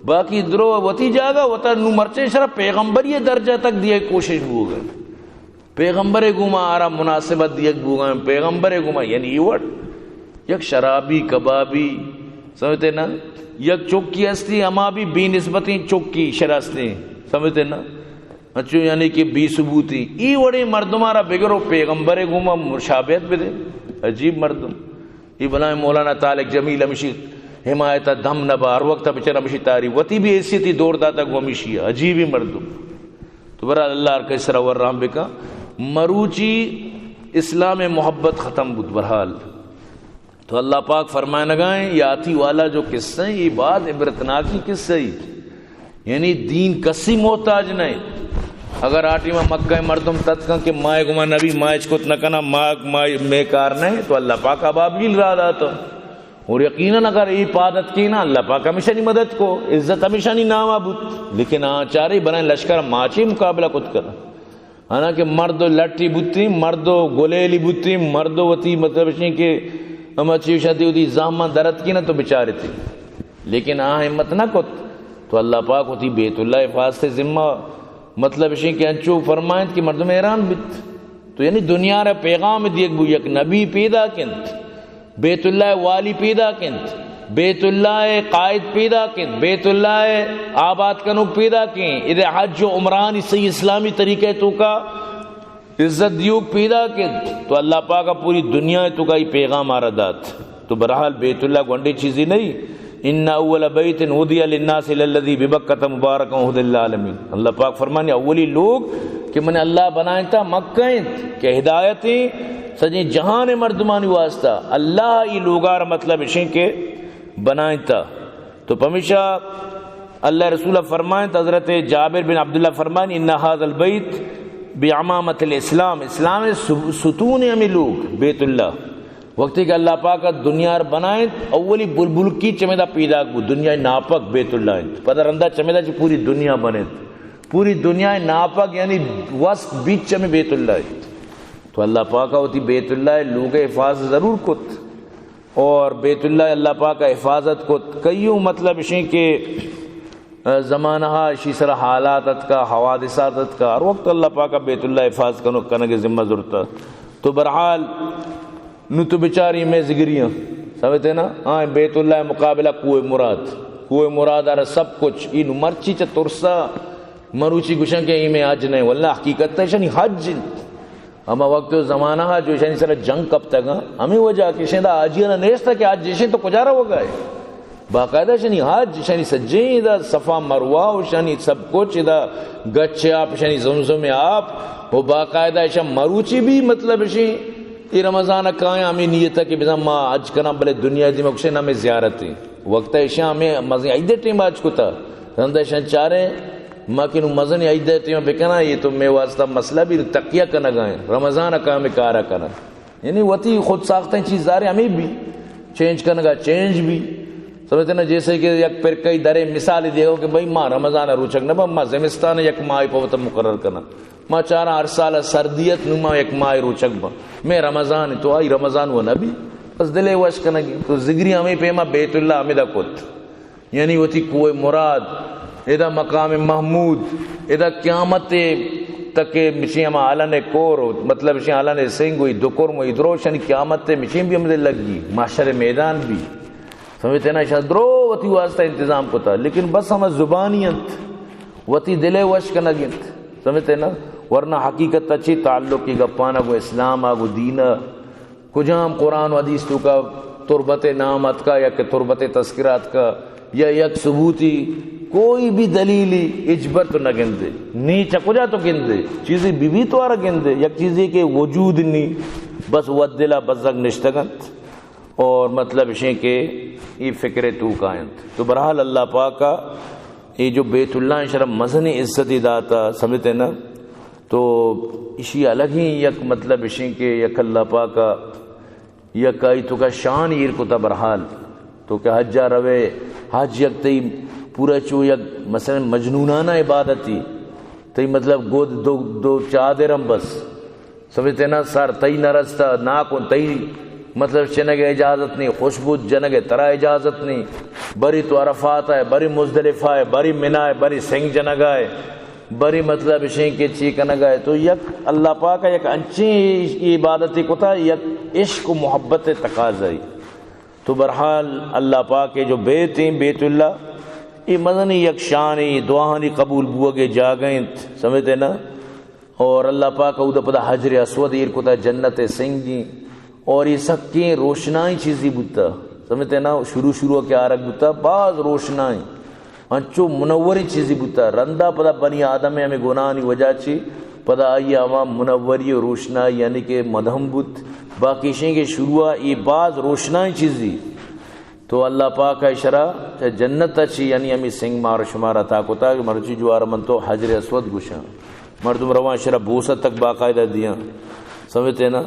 باقی درو وتی جاگا وتا نو مرچے شرا پیغمبر یہ درجہ تک دیا کوشش بو گئے پیغمبر گما آرا مناسبت دیا بو گئے پیغمبر گما یعنی یہ وٹ یک شرابی کبابی سمجھتے نا یک چوکی ہستی اما بھی بی نسبتیں چوکی شراستی سمجھتے نا اچھو یعنی کہ بی ثبوتی ای وڑے مردمارا بگرو پیغمبر گما مشابہت بدے عجیب مردم یہ بلائیں مولانا طالق جمیل ہمیشی حمایت دم نبا ہر وقت بچارا ہمیشی تاری وتی بھی حیثیتی دور داتا کو ہمیشی عجیب ہی مردم تو برحال اللہ ارکا اسرا ورام بکا مروچی اسلام محبت ختم بود برحال تو اللہ پاک فرمائے نگائیں یہ آتی والا جو قصہ ہے یہ بات عبرتناکی قصہ ہے یعنی دین کسی محتاج نہیں اگر آٹی میں مکہ مردم تتکن کہ مائے گما نبی مائے چکت نکنا مائے میں کار نہیں تو اللہ پاک ابابیل را داتا اور یقیناً اگر ای پادت کی نا اللہ پاک ہمیشہ نہیں مدد کو عزت ہمیشہ نہیں نام آبود لیکن چارے بنائیں لشکر ماچی مقابلہ کت کر حالانکہ مرد لٹی بوتی مرد گلیلی بوتی مرد وتی مطلب نہیں کہ ہم اچھی شادی ہوتی زامہ درد کی نا تو بچارے تھی لیکن ہمت نہ کت تو اللہ پاک ہوتی بیت اللہ حفاظت ذمہ مطلب اسی کہ انچو فرمائیں کہ مردم ایران بیت تو یعنی دنیا رہ پیغام دیکھ بو یک نبی پیدا کنت بیت اللہ والی پیدا کنت بیت اللہ قائد پیدا کنت بیت اللہ آباد کنوک پیدا کن ادھے حج و عمران اسی اسلامی طریقے تو کا عزت دیوک پیدا کنت تو اللہ پاکا پوری دنیا تو کا یہ پیغام آردات تو برحال بیت اللہ گونڈی چیزی نہیں ان اول بیت ودی للناس للذی ببکۃ مبارک وهدی للعالمین اللہ پاک فرمانے اولی لوگ کہ میں نے اللہ بنائے تھا مکہ کہ ہدایتیں سجی جہان مردمانی واسطہ اللہ یہ لوگار مطلب اشیں کے بنائے تھا تو پمیشہ اللہ رسول فرمائیں حضرت جابر بن عبداللہ فرمائیں ان ھذا البیت بعمامۃ الاسلام اسلام ستون ہمیں لوگ بیت اللہ وقتی کہ اللہ پاک دنیا بنائیں اولی بلبل کی چمیدہ پیدا کو دنیا ناپک بیت اللہ پتہ رندہ چمیدہ چی پوری دنیا بنے پوری دنیا ناپک یعنی وسط بیچ میں بیت اللہ تو اللہ پاک ہوتی بیت اللہ لوگ حفاظت ضرور کت اور بیت اللہ اللہ پاک حفاظت کت کئیوں مطلب اشیں کہ زمانہ اسی طرح حالات کا حوادثات کا ہر وقت اللہ پاک بیت اللہ حفاظت کرنے کے ذمہ ضرورت تو برحال نو تو بیچاری میں زگریاں سمجھتے نا ہاں بیت اللہ مقابلہ کوئے مراد آرہ سب کچھ اینو مرچی چا ترسا مروچی گشن کے ایمیں حج نہیں واللہ حقیقت تا شنی حج اما وقت زمانہ جو شنی سر جنگ کب تک ہمیں وجہ کہ شنی دا آجیانا نیستا کہ آج جیشن تو کجارہ ہو گئے باقاعدہ شنی حج شنی سجیں دا صفا مروہ شنی سب کچھ دا گچے آپ شنی زمزم آپ وہ باقاعدہ شنی مروچی بھی مطلب شنی یہ رمضان کائیں ہمیں نیت ہے کہ بزا ماں آج کنا بلے دنیا دی مکشن ہمیں زیارتی وقت ایشاں ہمیں مزیں عیدے ٹیم آج کو تھا رندہ ایشاں چارے ماں کنو مزن عیدے ٹیم بکنا یہ تو میں واسطہ مسئلہ بھی تقیہ کنا گائیں رمضان کا ہمیں کارا کنا یعنی وطی خود ساختیں چیز دارے ہمیں بھی چینج کرنا گا چینج بھی سمجھتے نا جیسے کہ یک پر کئی درے مثال دے گا کہ بھئی ماں رمضان روچک نبا ماں زمستان یک ماہ پوتا مقرر کرنا ماں چارہ ہر سال سردیت نما یک ماہ روچک با میں رمضان تو آئی رمضان وہ نبی بس دلے وش کنگی تو زگری ہمیں پیما بیت اللہ ہمیں دا کت یعنی وہ تھی کوئی مراد ادا مقام محمود ادا قیامت تک مشی ہم آلان کور مطلب مشی آلان سنگ ہوئی دکر موئی دروشن قیامت مشی بھی ہمیں لگی معاشر میدان بھی سمجھتے نا شاید درو وتی واسطہ انتظام کو تھا لیکن بس ہمیں زبانیت وتی دلے وش کنگیت سمجھتے نا ورنہ حقیقت اچھی تعلق کی گپانا کو اسلام آگو دین کجام قرآن و حدیث تو کا تربت نامت کا یا کہ تربت تذکرات کا یا یک ثبوتی کوئی بھی دلیلی اجبر تو نہ گندے نیچا کجا تو گندے چیزیں بھی تو آرہ گندے یک چیزیں کہ وجود نہیں بس ودلہ بزگ نشتگنت اور مطلب اشیں کہ یہ فکر تو کائنت تو برحال اللہ پاک کا یہ جو بیت اللہ شرم مزنی عزتی داتا سمجھتے نا تو اسی الگ ہی یک مطلب اشیں کہ یک اللہ پاک کا یک آئی تو کا شان ایر کو تا برحال تو کہ حجہ روے حج یک تی پورا چو یک مثلا مجنونانہ عبادتی تئی مطلب گود دو چادرم بس سمجھتے نا سر تئی نہ رستا ناکن تئی مطلب چنگ اجازت نہیں، خوشبو جنگ ترا اجازت نہیں، بری تو عرفات ہے، بری مزدلفہ ہے، بری منہ ہے، بری سنگ جنگ ہے، بری مطلب شیں کے چی کنگ ہے. تو یک اللہ پاک یک انچی عبادتی کو تھا، یک عشق و محبت تقاضائی. تو برحال اللہ پاک کے جو بیت ہیں بیت اللہ یہ مدنی یک شانی دعانی قبول بوگے جاگیں سمجھتے نا. اور اللہ پاک اودا پدا حجر اسود ایر کو تا جنت سنگی اور یہ سکیں روشنائی چیزی بوتا سمجھتے نا. شروع کے آرک بوتا بعض روشنائی انچو منوری چیزی بوتا رندہ پدا بنی آدم ہمیں گناہی وجہ چی پدا آئی آما منوری روشنائی یعنی کہ مدہم بوت باقی شیں کے شروع یہ بعض روشنائی چیزی. تو اللہ پاک کا اشارہ جنت اچھی یعنی ہمیں سنگ مار شمارا تا کو تا مرچی جو آرمن تو حجر اسود گشاں مردم روان شرح بوسط تک باقاعدہ دیا سمجھتے نا.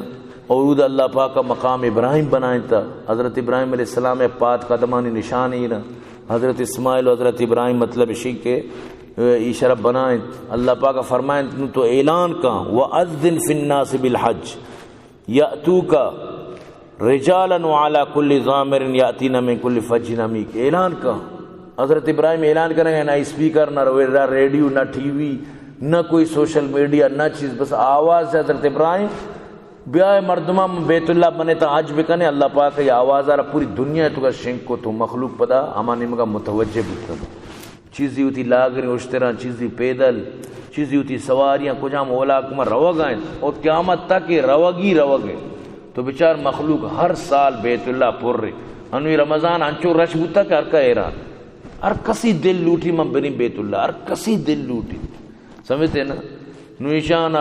اور اللہ پاک کا مقام ابراہیم بنائیں تھا. حضرت ابراہیم علیہ السلام پات قدمانی نشان ہی نا. حضرت اسماعیل و حضرت ابراہیم مطلب اسی کے اشارہ بنائیں. اللہ پاک کا فرمائیں تو اعلان کا وَأَذِّنْ فِي النَّاسِ بِالْحَجِّ يَأْتُوكَ رِجَالًا وَعَلَى كُلِّ ضَامِرٍ يَأْتِينَ مِنْ كُلِّ فَجٍّ عَمِيقٍ. اعلان کا حضرت ابراہیم اعلان کریں گے، نہ اسپیکر نہ ریڈیو نہ ٹی وی نہ کوئی سوشل میڈیا نہ چیز، بس آواز سے حضرت ابراہیم بیائے مردمہ بیت اللہ بنے تا آج بکنے. اللہ پاک یہ آواز آ رہا پوری دنیا تو کا شنک کو تو مخلوق پدا ہمانی مگا متوجہ بکتا چیزی ہوتی لاغری اشتران چیزی پیدل چیزی ہوتی سواریاں کجا مولا کمر روگائیں اور قیامت تک یہ روگے. تو بچار مخلوق ہر سال بیت اللہ پر رہے انوی رمضان انچو رش بوتا کہ ہر کا ایران ہر کسی دل لوٹی من بنی بیت اللہ ہر کسی دل لوٹی سمجھتے نا. نو ایشان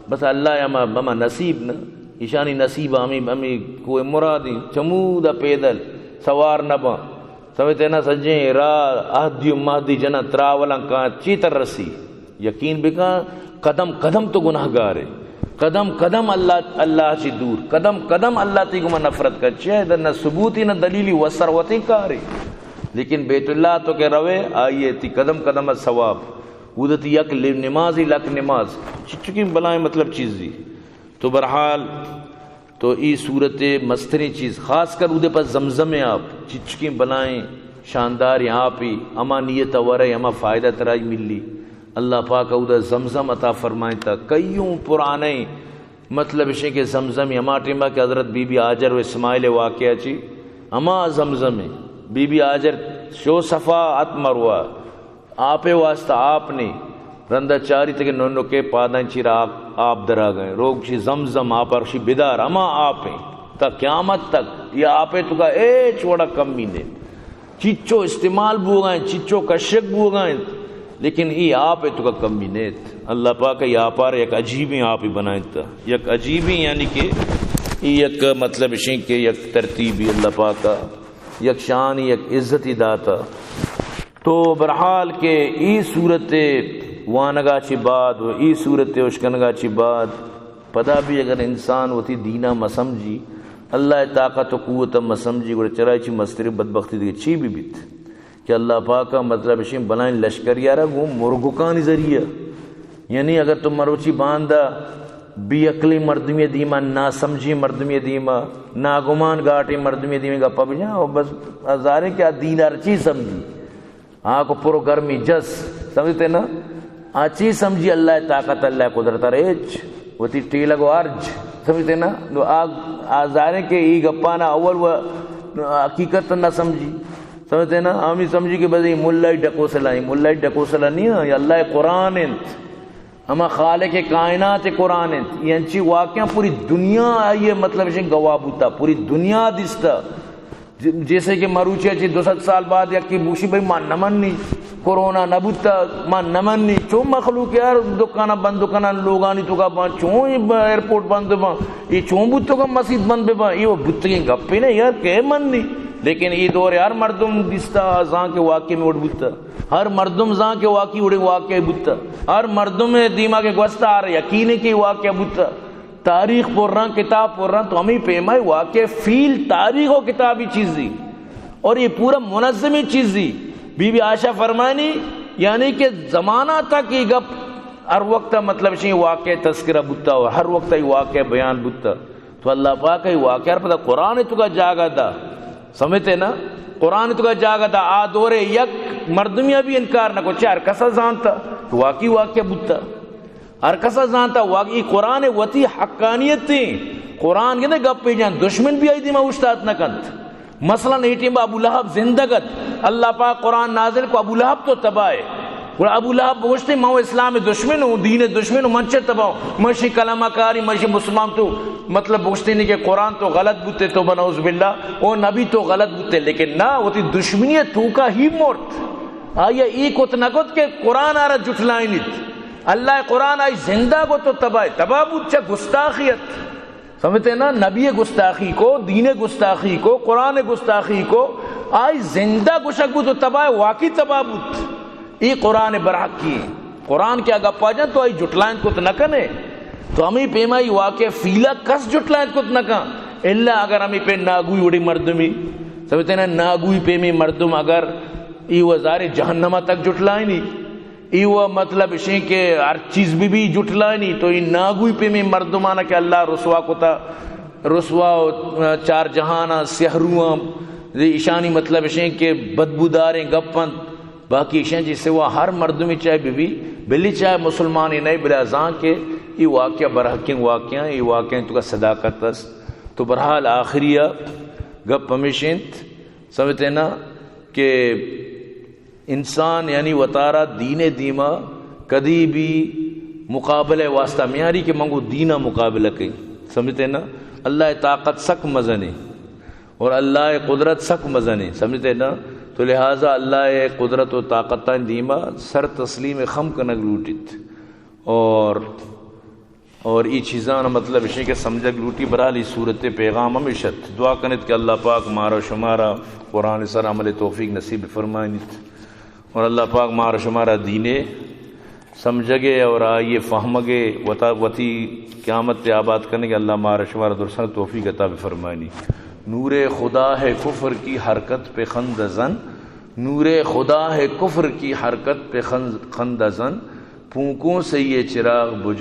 بس اللہ ہما نصیب نا ایشانی نصیب ہمیں کوئی مرادی چمودہ پیدل سوار نبا سمجھتے نا سجیں راہ آہدی مہدی جنا تراولاں کہاں چیتر رسی یقین بکا قدم قدم تو گناہ گارے قدم قدم اللہ سے دور قدم قدم اللہ تی کو نفرت کر چاہے نہ ثبوتی نہ دلیلی وسروتی کاری. لیکن بیت اللہ تو کہ روے آئیے تی قدم قدم ثواب ودتی یک نمازی لک نماز چکی بلائیں مطلب چیزی. تو برحال تو ای صورت مستری چیز خاص کر ادھے پر زمزم آپ چچکی بلائیں شاندار یہاں پی اما نیت ورے اما فائدہ ترائی ملی. اللہ پاک ادھے زمزم عطا فرمائیں تا کئیوں پرانے مطلب اسے کہ زمزم اما ٹیمہ کہ حضرت بی بی آجر و اسماعیل واقعہ چی اما زمزم بی بی آجر شو صفا ات مروا آپ واسطہ آپ نے رندہ چاری تک نونو کے پادائیں چیرا آپ درا گئے روگ شی زمزم آپ ارشی بیدار اما آپ تا قیامت تک یہ آپ تو کا اے چھوڑا کم بھی چچو استعمال بو گئے چچو کشک بو گئے لیکن یہ آپ تو کا کم بھی نیت. اللہ پاک یہ آپ ایک عجیبی آپ ہی بنائیں تا یک عجیبی یعنی کہ یک مطلب شین کے یک ترتیبی اللہ پاک کا یک شانی یک عزتی داتا. تو برحال کے ای صورت وانگا چی بعد و ای صورت اشکنگا چی بعد پدا بھی اگر انسان ہوتی دینا مسمجی اللہ طاقت و قوت مسمجی گوڑے چرائی چی مستری بدبختی دیکھ چی بھی بیت کہ اللہ پاک کا مطلب اشیم بلائیں لشکر یارا گو مرگکانی ذریعہ یعنی اگر تم مروچی باندھا بی عقلی مردمی دیما نا سمجھی مردمی دیما ناگمان گاٹی مردمی دیما گا پب جاؤ بس ہزاریں کیا دیدار چیز سمجھی آنکھ پرو گرمی جس سمجھتے نا آچی سمجھی اللہ طاقت اللہ قدرت ریچ وتی ٹیلگو ارج سمجھتے نا دو آزاریں کہ ای گپانا اول و حقیقت نہ سمجھی سمجھتے نا ہمیں سمجھی کہ بس یہ ملائی ڈکو سلا نہیں ہے یہ اللہ قرآن انت ہما خالق کائنات قرآن انت یہ انچی واقعہ پوری دنیا آئیے مطلب اسے گواہ بوتا پوری دنیا دستا جیسے کہ مروچی اچھی 200 سال بعد یا کی بوشی بھئی ماں نمن نہیں کورونا نبوتا ماں نمن نہیں چون مخلوق یار دکانہ بند دکانہ لوگانی تو کا بان چون ایرپورٹ بند بان یہ چون بوتو کا مسجد بند بان یہ وہ بوتگیں گپی نہیں یار کہ من نہیں لیکن یہ دور ہر مردم دستا زان کے واقعے میں اڑ بوتا ہر مردم زان کے واقعی اڑے واقعے بوتا ہر مردم دیما کے گوستا آ رہا یقینے کی واقعہ بوتا تاریخ پڑھ رہا کتاب پڑھ رہا تو ہمیں پیمائی واقع فیل تاریخ و کتابی چیزی اور یہ پورا منظمی چیزی بی بی عائشہ فرمانی یعنی کہ زمانہ تک یہ گپ ہر وقت مطلب شی واقع تذکرہ بتا ہو، ہر وقت ہی واقع بیان بتا تو اللہ پاک ہی واقع پتہ قرآن تو کا جاگا دا سمجھتے نا، قرآن تو کا جاگا دا آدور یک مردمیہ بھی انکار نہ کو چار کسا جانتا واقعی واقع بتا، ہر کسا جانتا واقعی قرآن وتی حقانیت تھی، قرآن کے گپ پہ جان دشمن بھی آئی دی میں استاد نہ کنت، مثلا ایٹیم ابو لہب زندگت اللہ پاک قرآن نازل کو ابو لہب تو تباہ ہے، اور ابو لہب پوچھتے میں اسلام دشمن ہوں، دین دشمن ہوں، منچے تباہ ہوں، مشی کلمہ کاری مشی مسلمان تو مطلب پوچھتے نہیں کہ قرآن تو غلط بوتے تو بنعوذ باللہ وہ نبی تو غلط بوتے، لیکن نہ وہ تی دشمنیت تو کا ہی مورت آیا ای کت نکت کہ قرآن آرہ جٹلائی نیت، اللہ قرآن آئی زندہ کو تو تباہ بود چا گستاخیت سمجھتے نا، نبی گستاخی کو، دین گستاخی کو، قرآن گستاخی کو آئی زندہ گشک بود تو تباہ واقعی تباہ بود، ای قرآن برحق کی قرآن کے اگا پا جائیں تو آئی جٹلائیں کت نکنے تو ہمیں پیمائی واقع فیلہ کس جٹلائیں کت نکن اللہ اگر ہمیں پہ ناگوئی اڑی مردمی سمجھتے نا، ناگوئی پیمی مردم اگر ای وزار جہنمہ تک جٹلائیں نہیں، ای وہ مطلب شیں کہ ہر چیز بھی جٹلائیں نہیں تو ای ناگوئی پیمی مردمانہ کہ اللہ رسوا کو تا رسوا چار جہانہ سہروہ ایشانی مطلب شیں کہ بدبوداریں گپن باقی شیں جس سے وہ ہر مردمی چاہے بھی بلی چاہے مسلمانی نہیں بلا ازاں کے ای واقعہ برحقین واقعہ ای واقعہ تو کا صداقت اس تو برحال آخریہ گپ ہمیشنت سمجھتے نا کہ انسان یعنی وطارہ دین دیما کدی بھی مقابلہ واسطہ میاری کے منگو دینہ مقابلہ کئی سمجھتے نا، اللہ طاقت سک مزنے اور اللہ قدرت سک مزنے سمجھتے نا، تو لہٰذا اللہ قدرت و طاقت دیما سر تسلیم خم کنگ لوٹت اور ای چیزاں مطلب اسی کے سمجھک لوٹی برالی صورت پیغام ہمیشت دعا کنت کہ اللہ پاک مارا شمارا قرآن سر عمل توفیق نصیب فرمائنت اور اللہ پاک مارا شمارا دینے سمجھگے اور آئیے فہمگے وتی قیامت پہ آباد کرنے کے اللہ مارا شمارا درسن توفیق عطا فرمائنی۔ نور خدا ہے کفر کی حرکت پہ خند زن، نور خدا ہے کفر کی حرکت پہ خند زن، پھونکوں سے یہ چراغ بجھا